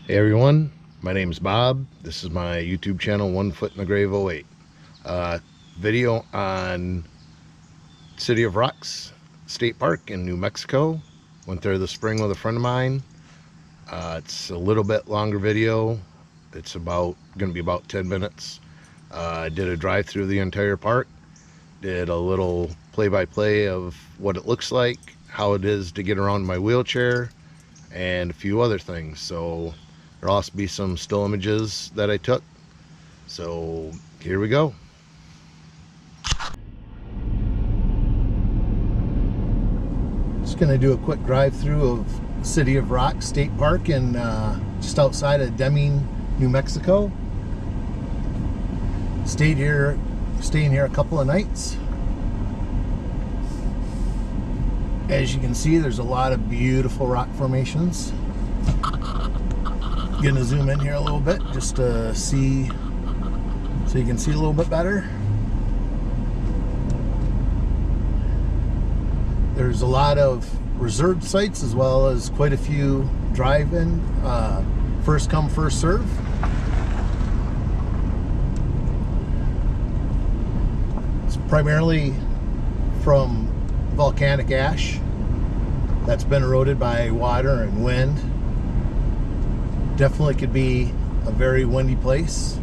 Hey everyone, my name is Bob. This is my YouTube channel, One Foot in the Grave 08. Video on City of Rocks State Park in New Mexico. Went there this spring with a friend of mine. It's a little bit longer video. It's going to be about 10 minutes. I did a drive through the entire park. Did a little play-by-play of what it looks like, how it is to get around my wheelchair, and a few other things. So there'll also be some still images that I took. So here we go. Just gonna do a quick drive through of City of Rocks State Park in just outside of Demming, New Mexico. Staying here a couple of nights. As you can see, there's a lot of beautiful rock formations. Gonna zoom in here a little bit just to see, so you can see a little bit better. There's a lot of reserved sites as well as quite a few drive-in, first come first serve. It's primarily from volcanic ash that's been eroded by water and wind. Definitely could be a very windy place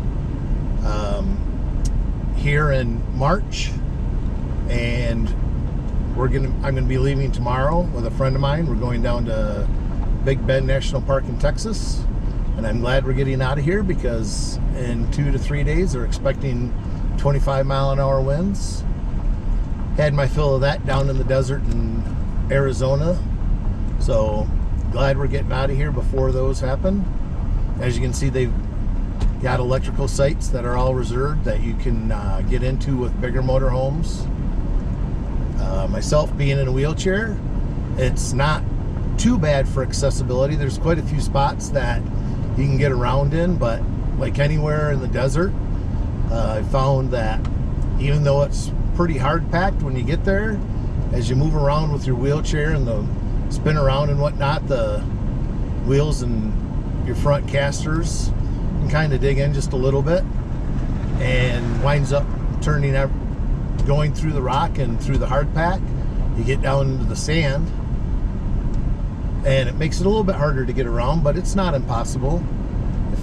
here in March, and I'm gonna be leaving tomorrow with a friend of mine. We're going down to Big Bend National Park in Texas, and I'm glad we're getting out of here because in 2 to 3 days they're expecting 25-mile-an-hour winds. Had my fill of that down in the desert in Arizona, so glad we're getting out of here before those happen. As you can see, they've got electrical sites that are all reserved that you can get into with bigger motorhomes. Myself being in a wheelchair, it's not too bad for accessibility. There's quite a few spots that you can get around in, but like anywhere in the desert, I found that even though it's pretty hard packed when you get there, as you move around with your wheelchair and the spin around and whatnot, the wheels and your front casters can kind of dig in just a little bit and winds up going through the rock and through the hard pack. You get down into the sand and it makes it a little bit harder to get around, but it's not impossible. If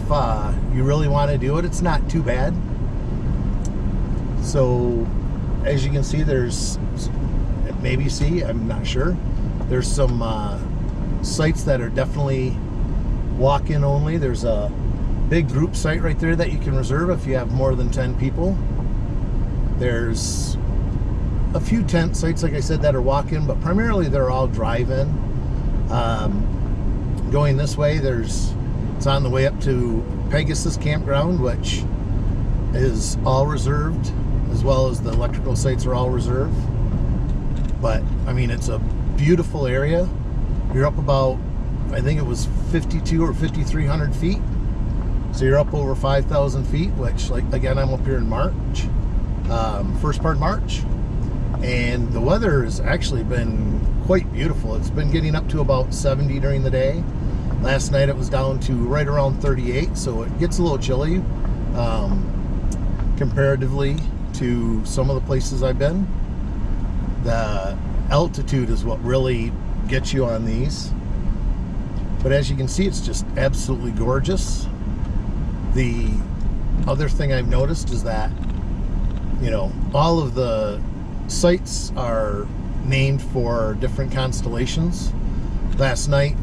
you really want to do it, it's not too bad. So as you can see, I'm not sure, there's some sites that are definitely walk-in only. There's a big group site right there that you can reserve if you have more than 10 people. There's a few tent sites, like I said, that are walk-in, but primarily they're all drive-in. Going this way, it's on the way up to Pegasus Campground, which is all reserved, as well as the electrical sites are all reserved. But I mean, it's a beautiful area. You're up about, I think it was 52 or 5,300 feet. So you're up over 5,000 feet, which, like, again, I'm up here in March, first part of March. And the weather has actually been quite beautiful. It's been getting up to about 70 during the day. Last night it was down to right around 38, so it gets a little chilly comparatively to some of the places I've been. The altitude is what really gets you on these. But as you can see, it's just absolutely gorgeous. The other thing I've noticed is that, you know, all of the sites are named for different constellations. Last night,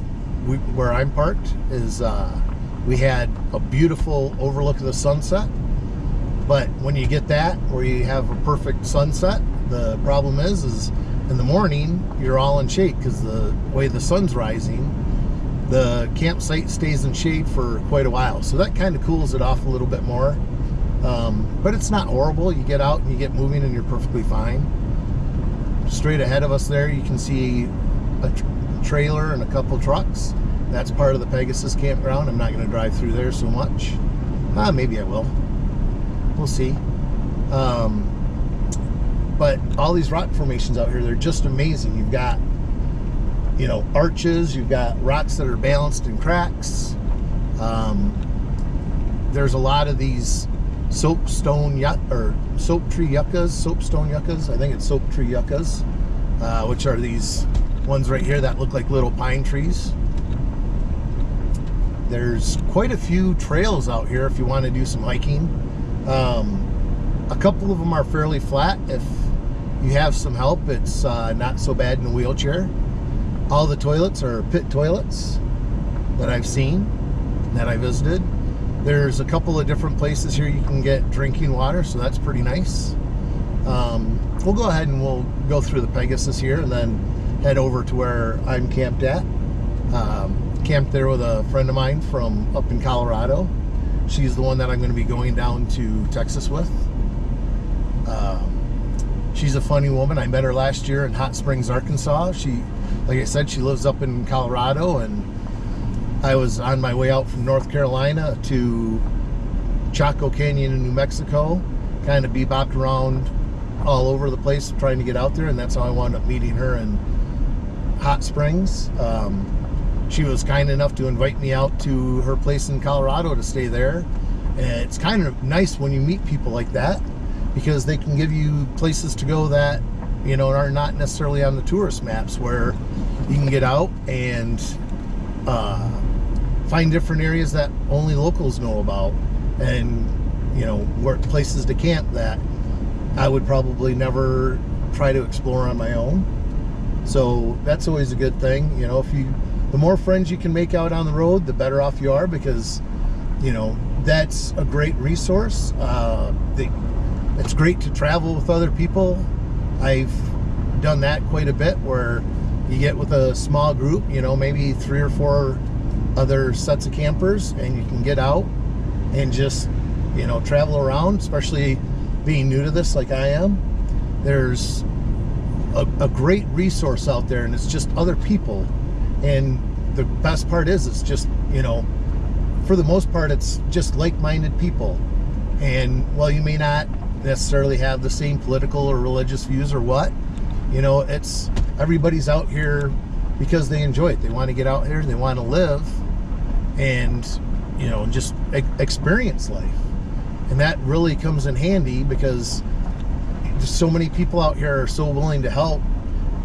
where I'm parked, we had a beautiful overlook of the sunset. But when you get that, where you have a perfect sunset, the problem is in the morning, you're all in shade because the way the sun's rising, the campsite stays in shade for quite a while. So that kind of cools it off a little bit more. But it's not horrible. You get out and you get moving and you're perfectly fine. Straight ahead of us there, you can see a trailer and a couple trucks. That's part of the Pegasus Campground. I'm not going to drive through there so much. Maybe I will. We'll see. But all these rock formations out here, they're just amazing. You've got, you know, arches, you've got rocks that are balanced in cracks. There's a lot of these soapstone yuccas. I think it's soap tree yuccas, which are these ones right here that look like little pine trees. There's quite a few trails out here if you want to do some hiking. A couple of them are fairly flat. If you have some help, it's not so bad in a wheelchair. All the toilets are pit toilets that I've seen, that I visited. There's a couple of different places here you can get drinking water, so that's pretty nice. We'll go ahead and we'll go through the Pegasus here and then head over to where I'm camped at. Camped there with a friend of mine from up in Colorado. She's the one that I'm going to be going down to Texas with. She's a funny woman. I met her last year in Hot Springs, Arkansas. Like I said, she lives up in Colorado, and I was on my way out from North Carolina to Chaco Canyon in New Mexico, kind of bebopped around all over the place trying to get out there, and that's how I wound up meeting her in Hot Springs. She was kind enough to invite me out to her place in Colorado to stay there. And it's kind of nice when you meet people like that, because they can give you places to go that, you know, are not necessarily on the tourist maps, where you can get out and find different areas that only locals know about, and, you know, work places to camp that I would probably never try to explore on my own. So that's always a good thing. You know, the more friends you can make out on the road, the better off you are, because, you know, that's a great resource. It's great to travel with other people. I've done that quite a bit, where you get with a small group, you know, maybe 3 or 4 other sets of campers, and you can get out and just, you know, travel around, especially being new to this like I am. There's a great resource out there, and it's just other people. And the best part is, it's just, you know, for the most part, it's just like-minded people. And while you may not necessarily have the same political or religious views or what, you know, it's everybody's out here because they enjoy it. They want to get out here, they want to live and, you know, just experience life. And that really comes in handy, because just so many people out here are so willing to help.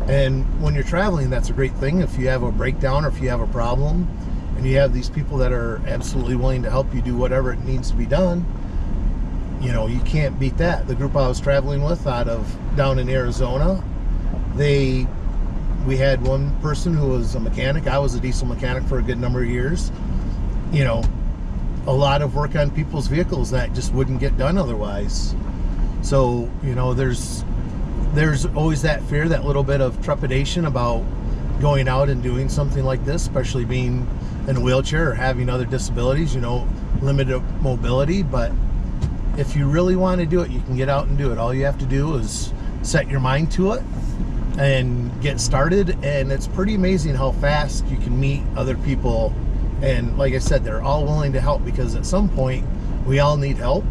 And when you're traveling, that's a great thing. If you have a breakdown, or if you have a problem, and you have these people that are absolutely willing to help you do whatever it needs to be done, you know, you can't beat that. The group I was traveling with down in Arizona, we had one person who was a mechanic. I was a diesel mechanic for a good number of years. You know, a lot of work on people's vehicles that just wouldn't get done otherwise. So, you know, there's always that fear, that little bit of trepidation about going out and doing something like this, especially being in a wheelchair or having other disabilities, you know, limited mobility. But if you really want to do it, you can get out and do it. All you have to do is set your mind to it and get started. And it's pretty amazing how fast you can meet other people. And like I said, they're all willing to help, because at some point we all need help.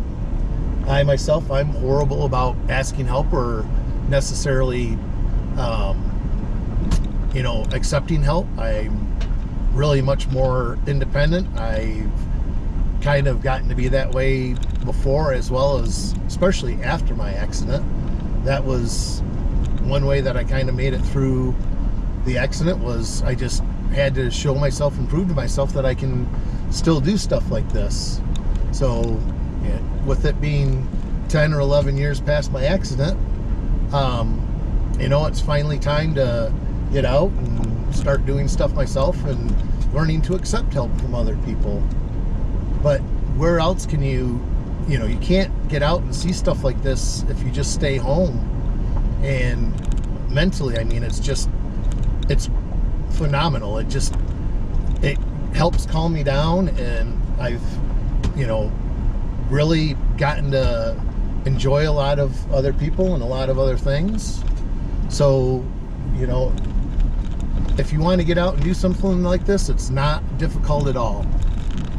I myself, I'm horrible about asking help, or necessarily you know, accepting help. I'm really much more independent. I've kind of gotten to be that way before, as well as especially after my accident. That was one way that I kind of made it through the accident, was I just had to show myself and prove to myself that I can still do stuff like this. So yeah, with it being 10 or 11 years past my accident, you know, it's finally time to get out and start doing stuff myself and learning to accept help from other people. But where else can you know, you can't get out and see stuff like this if you just stay home. And mentally, I mean, it's phenomenal. It helps calm me down, and I've, you know, really gotten to enjoy a lot of other people and a lot of other things. So, you know, if you want to get out and do something like this, it's not difficult at all.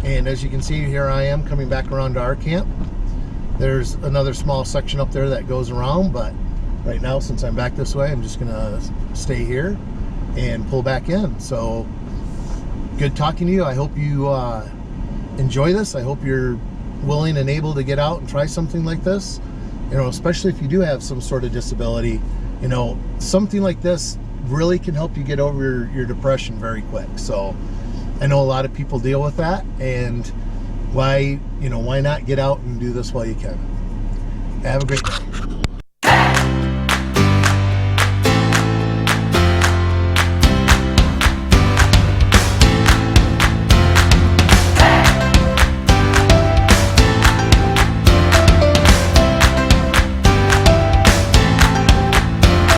And as you can see, here I am coming back around to our camp. There's another small section up there that goes around, but right now, since I'm back this way, I'm just gonna stay here and pull back in. So good talking to you. I hope you enjoy this. I hope you're willing and able to get out and try something like this. You know, especially if you do have some sort of disability, you know, something like this really can help you get over your depression very quick. So I know a lot of people deal with that, and why not get out and do this while you can. Have a great day.